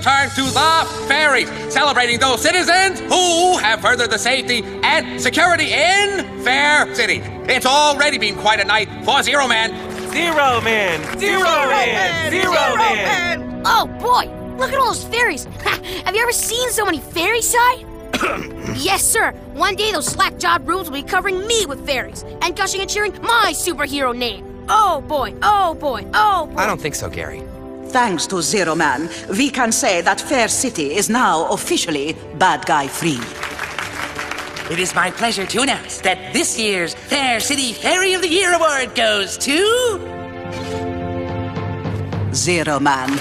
return to the ferries, celebrating those citizens who have furthered the safety and security in Fair City. It's already been quite a night for Zeroman. Zeroman! Zeroman! Zeroman! Oh boy, look at all those fairies. Have you ever seen so many fairies, Si? Yes, sir. One day those slack-jawed rooms will be covering me with fairies and gushing and cheering my superhero name. Oh boy, oh boy, oh boy. I don't think so, Gary. Thanks to Zeroman, we can say that Fair City is now officially bad guy free. It is my pleasure to announce that this year's Fair City Fairy of the Year award goes to... Zeroman.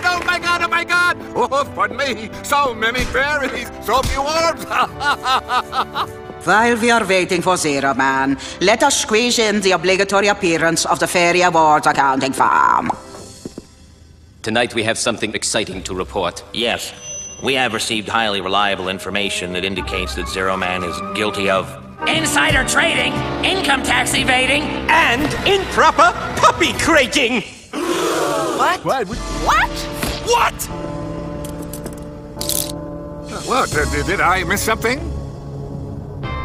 Oh my God, oh my God! Oh, pardon me, so many fairies, so few orbs! While we are waiting for Zeroman, let us squeeze in the obligatory appearance of the Fairy Awards accounting firm. Tonight we have something exciting to report. Yes. We have received highly reliable information that indicates that Zeroman is guilty of insider trading, income tax evading, And improper puppy crating! What? What? What? What? Did I miss something?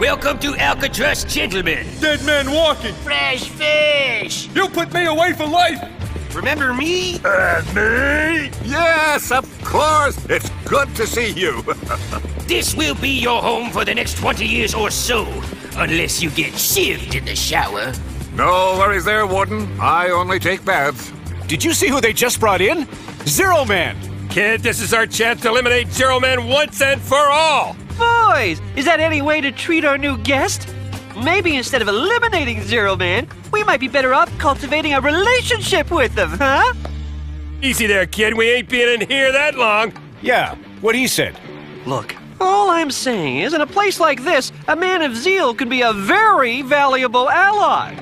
Welcome to Alcatraz, gentlemen. Dead man walking. fresh fish. You put me away for life. Remember me? Me? Yes, of course! It's good to see you! This will be your home for the next 20 years or so, unless you get shivved in the shower. No worries there, Warden. I only take baths. Did you see who they just brought in? Zeroman! Kid, this is our chance to eliminate Zeroman once and for all. Boys, is that any way to treat our new guest? Maybe instead of eliminating Zeroman, we might be better off cultivating a relationship with him, huh? Easy there, kid. We ain't been in here that long. Yeah, what he said. Look, all I'm saying is in a place like this, a man of zeal could be a very valuable ally.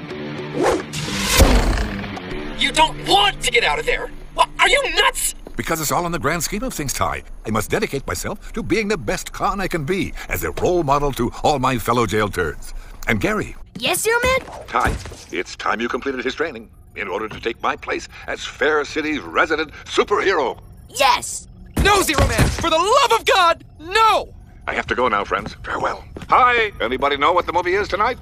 You don't want to get out of there! What, are you nuts? Because it's all in the grand scheme of things, Ty. I must dedicate myself to being the best con I can be as a role model to all my fellow jail turds. And Gary. Yes, Zeroman? Ty, it's time you completed his training in order to take my place as Fair City's resident superhero. Yes! No, Zeroman! For the love of God, no! I have to go now, friends. Farewell. Hi! Anybody know what the movie is tonight?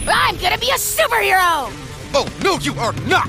I'm gonna be a superhero! Oh, no, you are not!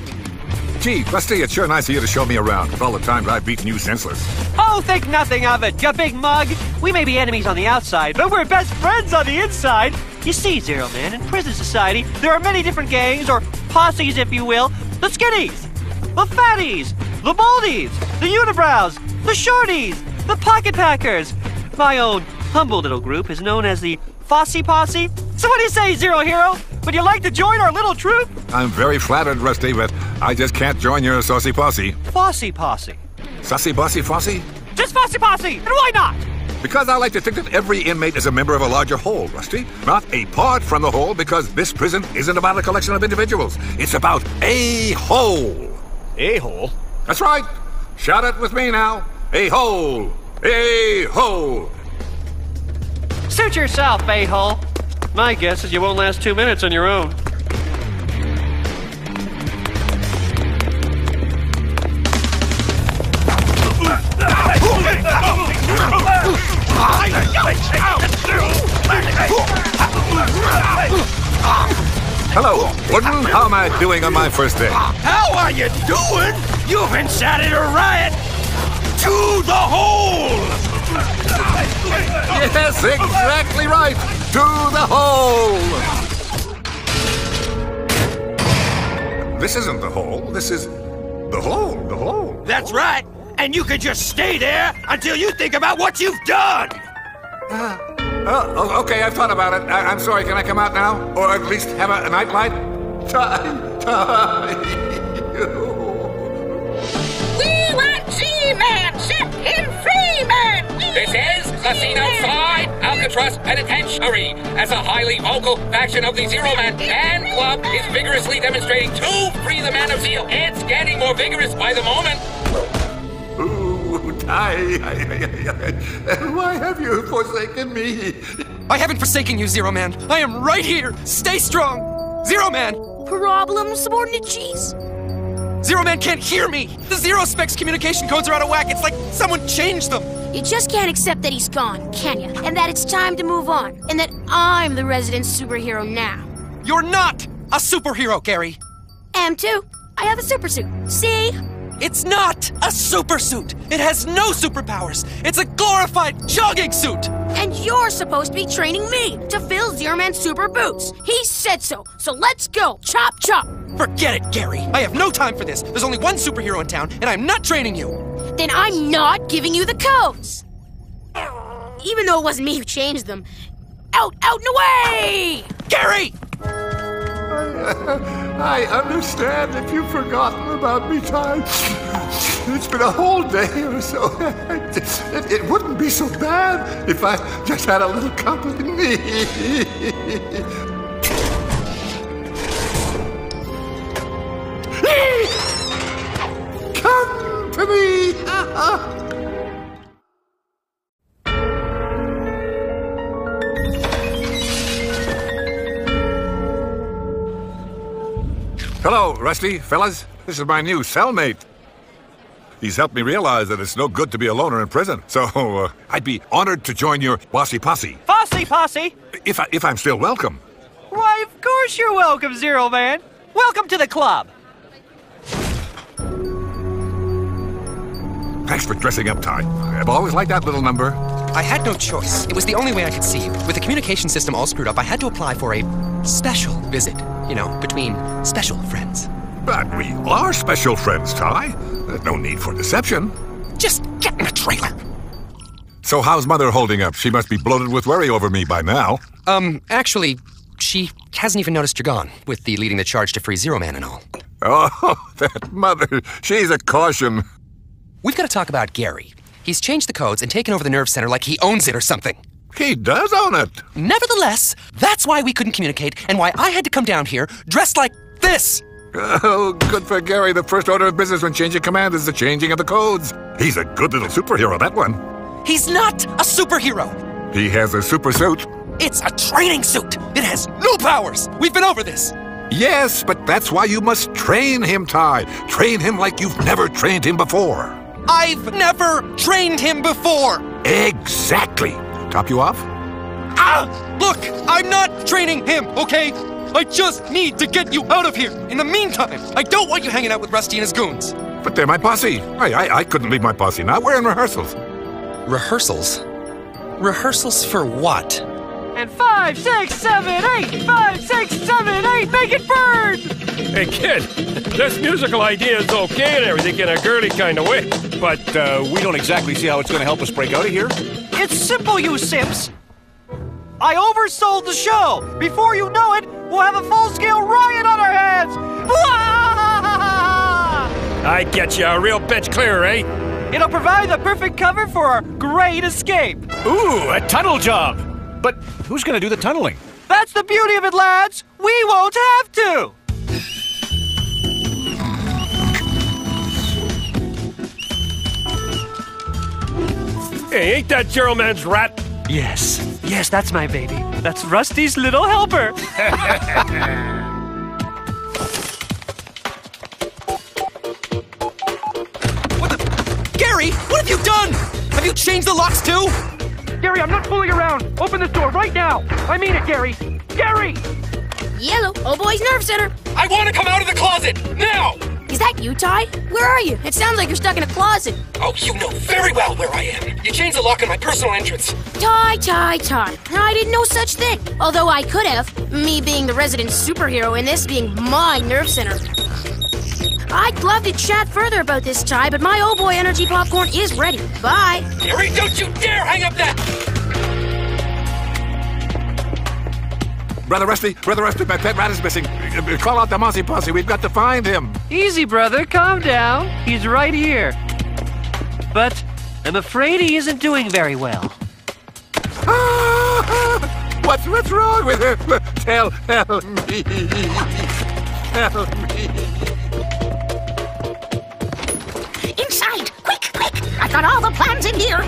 Gee, Rusty, it's sure nice of you to show me around with all the times I've beaten you senseless. Oh, think nothing of it, you big mug. We may be enemies on the outside, but we're best friends on the inside. You see, Zeroman, in prison society, there are many different gangs, or posses, if you will. The skinnies, the fatties, the baldies, the unibrows, the shorties, the pocket packers. My own humble little group is known as the Fosse Posse. So what do you say, Zero Hero? Would you like to join our little troop? I'm very flattered, Rusty, but I just can't join your saucy posse. Fosse Posse. Sussy bossy fossy? Just Fosse Posse, and why not? Because I like to think that every inmate is a member of a larger whole, Rusty. Not a part from the whole, because this prison isn't about a collection of individuals. It's about a whole. A-hole? That's right. Shout it with me now. A whole. A whole. Suit yourself, a-hole. My guess is you won't last 2 minutes on your own. Hello, Warden. How am I doing on my first day? How are you doing? You've incited a riot to the hole! Yes, exactly right. To the hole. This isn't the hole. This is the hole. The hole. That's right. And you can just stay there until you think about what you've done. Okay, I've thought about it. I'm sorry, can I come out now? Or at least have a nightlight? Time. We want G-Man! Set him free, man! This is Casino 5 Alcatraz Penitentiary, as a highly vocal faction of the Zeroman fan club is vigorously demonstrating to free the man of zeal. It's getting more vigorous by the moment. Ooh, Ty, why have you forsaken me? I haven't forsaken you, Zeroman. I am right here. Stay strong. Zeroman! Problem, subordinate cheese? Zero-Man can't hear me! The Zero-Specs communication codes are out of whack. It's like someone changed them. You just can't accept that he's gone, can you? And that it's time to move on. And that I'm the resident superhero now. You're not a superhero, Gary. Am too. I have a supersuit. See? It's not a supersuit. It has no superpowers. It's a glorified jogging suit. And you're supposed to be training me to fill Zeroman's super boots. He said so. So let's go. Chop, chop. Forget it, Gary. I have no time for this. There's only one superhero in town, and I'm not training you. Then I'm not giving you the codes. Even though it wasn't me who changed them. Out, and away! Gary! I understand that you've forgotten about me, Ty. It's been a whole day or so. It wouldn't be so bad if I just had a little company. Company! Hello, Rusty, fellas. This is my new cellmate. He's helped me realize that it's no good to be a loner in prison. So, I'd be honored to join your bossy posse. Bossy posse? If I'm still welcome. Why, of course you're welcome, Zeroman. Welcome to the club. Thanks for dressing up, Ty. I've always liked that little number. I had no choice. It was the only way I could see you. With the communication system all screwed up, I had to apply for a special visit. You know, between special friends. But we are special friends, Ty. There's no need for deception. Just get in the trailer. So how's Mother holding up? She must be bloated with worry over me by now. Actually, she hasn't even noticed you're gone, with the leading the charge to free Zeroman and all. Oh, that Mother. She's a caution. We've got to talk about Gary. He's changed the codes and taken over the nerve center like he owns it or something. He does own it. Nevertheless, that's why we couldn't communicate and why I had to come down here dressed like this. Oh, good for Gary. The first order of business when changing command is the changing of the codes. He's a good little superhero, that one. He's not a superhero. He has a super suit. It's a training suit. It has no powers. We've been over this. Yes, but that's why you must train him, Ty. Train him like you've never trained him before. I've never trained him before. Exactly. Top you off? Look, I'm not training him, okay? I just need to get you out of here. In the meantime, I don't want you hanging out with Rusty and his goons. But they're my posse. I couldn't leave my posse now. We're in rehearsals. Rehearsals? Rehearsals for what? And 5, 6, 7, 8! 5, 6, 7, 8! Make it burn! Hey, kid, this musical idea is okay and everything in a girly kind of way. But we don't exactly see how it's going to help us break out of here. It's simple, you simps. I oversold the show. Before you know it, we'll have a full-scale riot on our hands. I get you, a real bitch clearer, eh? It'll provide the perfect cover for our great escape. Ooh, a tunnel job. But who's going to do the tunneling? That's the beauty of it, lads. We won't have to. Hey, ain't that Zeroman's rat? Yes, that's my baby. That's Rusty's little helper. What the? Gary, what have you done? Have you changed the locks too? Gary, I'm not fooling around. Open this door right now. I mean it, Gary. Gary! Yellow, old boy's nerve center. I want to come out of the closet, now! Is that you, Ty? Where are you? It sounds like you're stuck in a closet. Oh, you know very well where I am. You changed the lock on my personal entrance. Ty. I didn't know such thing. Although I could have. Me being the resident superhero and this being my nerve center. I'd love to chat further about this, Ty, but my old boy energy popcorn is ready. Bye. Gary, don't you dare hang up that! Brother Rusty, my pet rat is missing. Call out the Mossy Posse. We've got to find him. Easy, brother. Calm down. He's right here. But I'm afraid he isn't doing very well. What's wrong with him? Tell me. Tell me. Inside! Quick! I've got all the plans in here!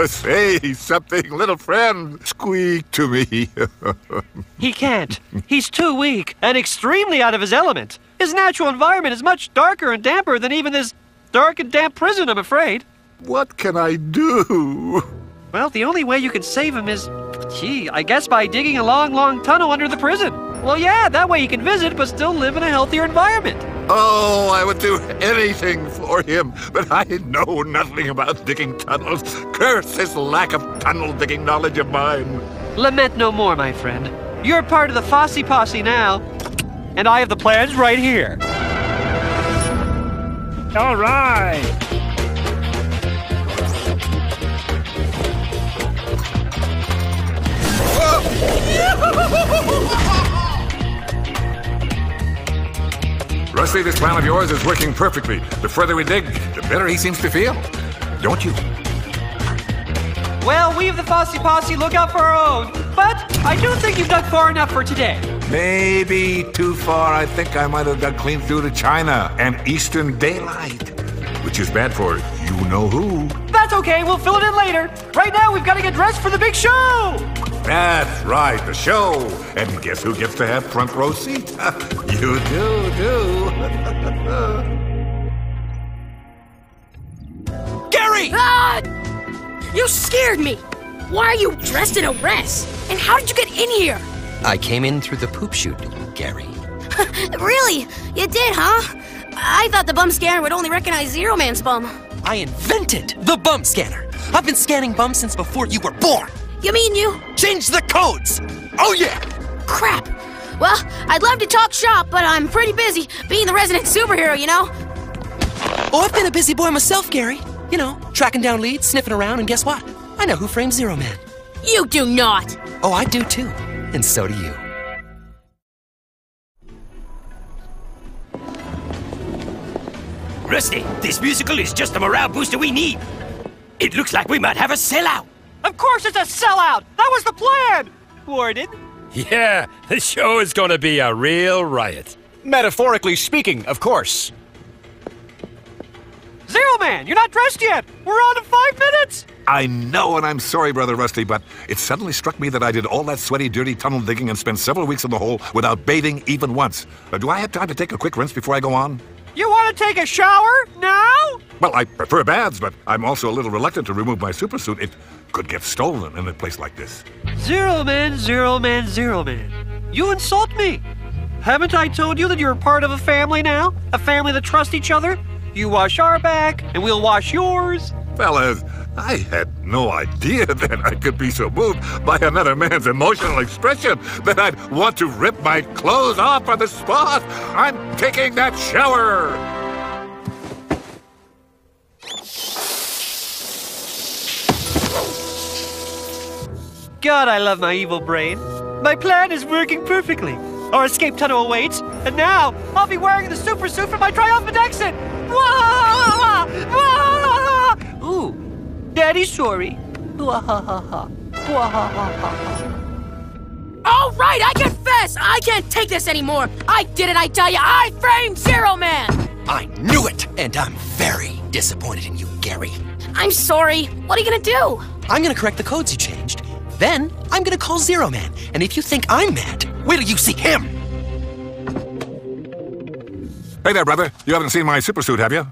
Say something, little friend. Squeak to me. He can't. He's too weak and extremely out of his element. His natural environment is much darker and damper than even this dark and damp prison, I'm afraid. What can I do? Well, the only way you can save him is, I guess by digging a long, long tunnel under the prison. Well, yeah, that way he can visit but still live in a healthier environment. Oh, I would do anything for him, but I know nothing about digging tunnels. Curse this lack of tunnel-digging knowledge of mine. Lament no more, my friend. You're part of the Fosse Posse now, and I have the plans right here. All right. Rusty, this plan of yours is working perfectly. The further we dig, the better he seems to feel. Don't you? Well, we of the Fosse Posse look out for our own, but I do think you've dug far enough for today. Maybe too far. I think I might have dug clean through to China and Eastern Daylight, which is bad for you-know-who. That's okay, we'll fill it in later. Right now, we've got to get dressed for the big show! That's right, the show. And guess who gets to have front row seat? You do. Gary! You scared me! Why are you dressed in a rest? And how did you get in here? I came in through the poop chute, Gary. Really? You did, huh? I thought the bum scanner would only recognize Zeroman's bum. I invented the bum scanner. I've been scanning bums since before you were born. You mean you? Change the codes! Oh yeah! Crap! Well, I'd love to talk shop, but I'm pretty busy being the resident superhero, you know? Oh, I've been a busy boy myself, Gary. You know, tracking down leads, sniffing around, and guess what? I know who framed Zeroman. You do not! Oh, I do too. And so do you. Rusty, this musical is just the morale booster we need. It looks like we might have a sellout. Of course it's a sellout! That was the plan! Warden? Yeah, the show is going to be a real riot. Metaphorically speaking, of course. Zeroman, you're not dressed yet! We're on in 5 minutes! I know, and I'm sorry, Brother Rusty, but it suddenly struck me that I did all that sweaty, dirty tunnel digging and spent several weeks in the hole without bathing even once. Do I have time to take a quick rinse before I go on? You want to take a shower now? Well, I prefer baths, but I'm also a little reluctant to remove my supersuit. It could get stolen in a place like this. Zeroman. You insult me. Haven't I told you that you're part of a family now? A family that trusts each other? You wash our back, and we'll wash yours. Fellas, I had no idea that I could be so moved by another man's emotional expression that I'd want to rip my clothes off on the spot. I'm taking that shower. God, I love my evil brain. My plan is working perfectly. Our escape tunnel awaits, and now I'll be wearing the super suit for my triumphant exit. Wah! Wah! Ooh, Daddy's sorry. All right, I confess! I can't take this anymore! I did it, I tell you! I framed Zeroman! I knew it! And I'm very disappointed in you, Gary. I'm sorry. What are you gonna do? I'm gonna correct the codes you changed. Then, I'm gonna call Zeroman. And if you think I'm mad, wait till you see him! Hey there, brother. You haven't seen my supersuit, have you?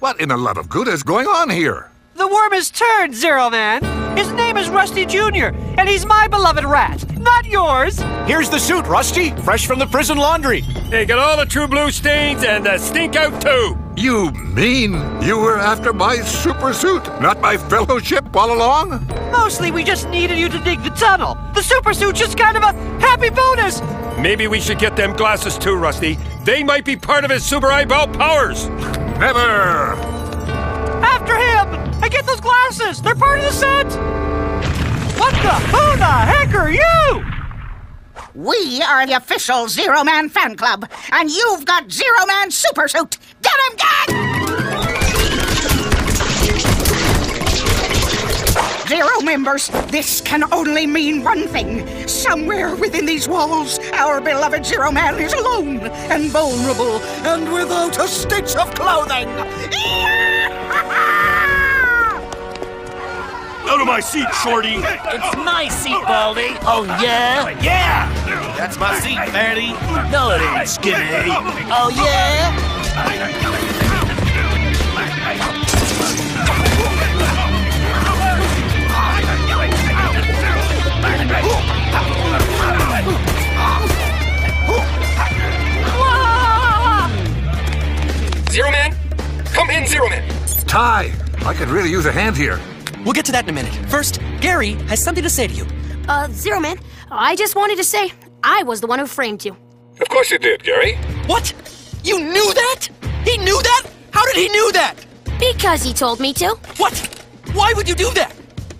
What in the love of good is going on here? The worm has turned, Zeroman. His name is Rusty Jr., and he's my beloved rat, not yours. Here's the suit, Rusty, fresh from the prison laundry. They got all the true blue stains and the stink out too. You mean you were after my supersuit, not my fellowship all along? Mostly we just needed you to dig the tunnel. The supersuit's just kind of a happy bonus. Maybe we should get them glasses too, Rusty. They might be part of his super eyeball powers. Never! After him! I get those glasses! They're part of the set! Who the heck are you? We are the official Zeroman fan club, and you've got Zeroman supersuit. Get him, gang! Zero members, this can only mean one thing. Somewhere within these walls, our beloved Zeroman is alone and vulnerable and without a stitch of clothing. Out of my seat, Shorty! It's my seat, Baldy! Oh, yeah? Yeah! That's my seat, Fatty! No, it ain't, Skinny! Oh, yeah? Zeroman? Come in, Zeroman! Ty, I could really use a hand here. We'll get to that in a minute. First, Gary has something to say to you. Zeroman, I just wanted to say I was the one who framed you. Of course you did, Gary. What? You knew that? He knew that? How did he know that? Because he told me to. What? Why would you do that?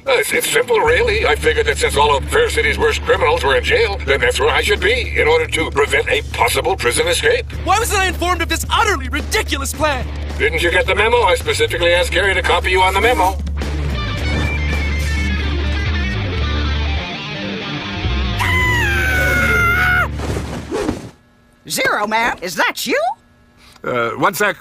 It's simple, really. I figured that since all of Fair City's worst criminals were in jail, then that's where I should be, in order to prevent a possible prison escape. Why wasn't I informed of this utterly ridiculous plan? Didn't you get the memo? I specifically asked Gary to copy you on the memo. Zeroman, is that you? One sec.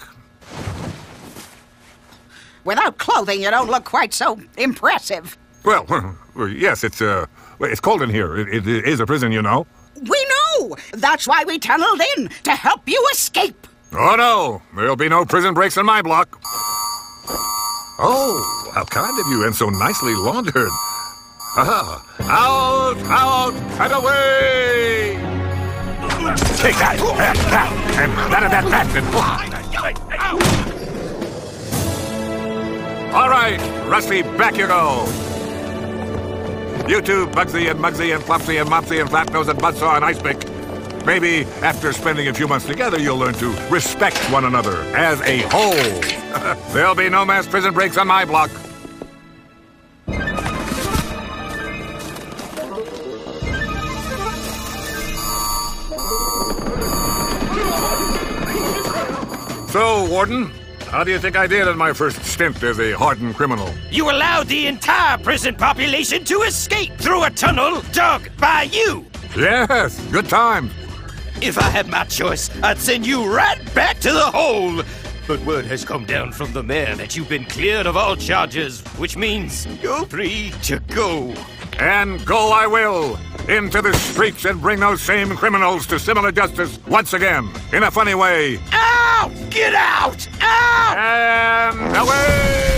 Without clothing, you don't look quite so impressive. Well, yes, it's cold in here. It is a prison, you know. We know! That's why we tunneled in, to help you escape. Oh, no. There'll be no prison breaks in my block. Oh, how kind of you, and so nicely laundered. Out, and away! Take that, and that, All right, Rusty, back you go. You two, Bugsy and Mugsy and Flopsy and Mopsy and Flatnose and Buzzsaw and Icepick. Maybe after spending a few months together, you'll learn to respect one another as a whole. There'll be no mass prison breaks on my block. So, Warden, how do you think I did in my first stint as a hardened criminal? You allowed the entire prison population to escape through a tunnel dug by you! Yes, good times. If I had my choice, I'd send you right back to the hole. But word has come down from the mayor that you've been cleared of all charges, which means you're free to go. And go I will, into the streets and bring those same criminals to similar justice once again, in a funny way. Out! Get out! Out! And away!